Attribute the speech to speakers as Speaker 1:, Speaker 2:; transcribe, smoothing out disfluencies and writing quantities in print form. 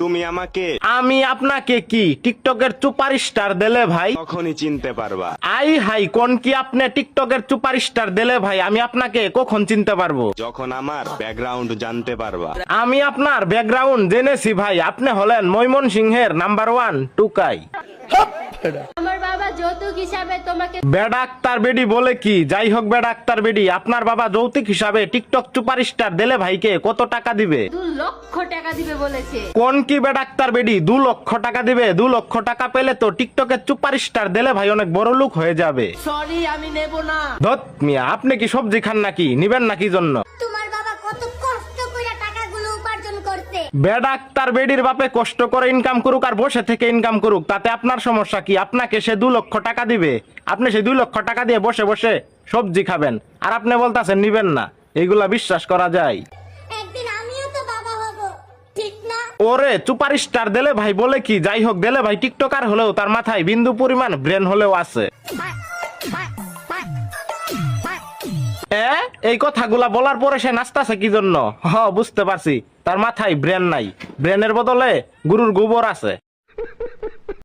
Speaker 1: তুমি আমাকে
Speaker 2: আমি আপনাকে কি টিকটকের সুপারস্টার দিলে ভাই?
Speaker 1: তখনই চিনতে পারবা।
Speaker 2: আই হাই কোন কি আপনি টিকটকের সুপারস্টার দিলে ভাই? আমি আপনাকে কখন চিনতে পারবো?
Speaker 1: যখন আমার ব্যাকগ্রাউন্ড জানতে পারবা।
Speaker 2: আমি আপনার ব্যাকগ্রাউন্ড জেনেছি ভাই, আপনি হলেন ময়মনসিংহের নাম্বার 1 টুকাই।
Speaker 3: আমার বাবা যৌতুক হিসাবে তোমাকে
Speaker 2: বেডা আক্তার বেডি বলে কি? যাই হোক বেডা আক্তার বেডি, আপনার বাবা যৌতুক হিসাবে টিকটক সুপারস্টার দিলে ভাইকে কত টাকা দিবে?
Speaker 3: 2 লক্ষ টাকা দিবে বলেছে।
Speaker 2: কোন কি বেডা আক্তার বেডি 2 লক্ষ টাকা দিবে? 2 লক্ষ টাকা পেলে তো টিকটকের সুপারস্টার দিলে ভাই অনেক বড় লোক হয়ে যাবে।
Speaker 3: সরি আমি নেব না।
Speaker 2: ধত মিয়া, আপনি কি সবজি খান নাকি? নিবেন নাকি জন্য?
Speaker 4: তোমার বাবা কত কষ্ট করে টাকাগুলো উপার্জন করতে।
Speaker 2: বেডা আক্তার বেডির বাপে কষ্ট করে ইনকাম করুক আর বসে থেকে ইনকাম করুক, তাতে আপনার সমস্যা কি? আপনাকে সে 2 লক্ষ টাকা দিবে, আপনি সেই 2 লক্ষ টাকা দিয়ে বসে বসে সবজি খাবেন, আর আপনি বলতাছেন নিবেন না? এইগুলা বিশ্বাস করা যায়?
Speaker 4: একদিন আমিও তো বাবা হব, ঠিক না?
Speaker 2: ওরে সুপারস্টার দিলে ভাই বলে কি? যাই হোক দিলে ভাই টিকটকার হলেও তার মাথায় বিন্দু পরিমাণ ব্রেন হলেও আছে। এই কথাগুলা বলার পরে সে নাচতাছে কি জন্য? বুঝতে পারছি, তার মাথায় ব্রেন নাই, ব্রেনের বদলে গরুর গোবর আছে।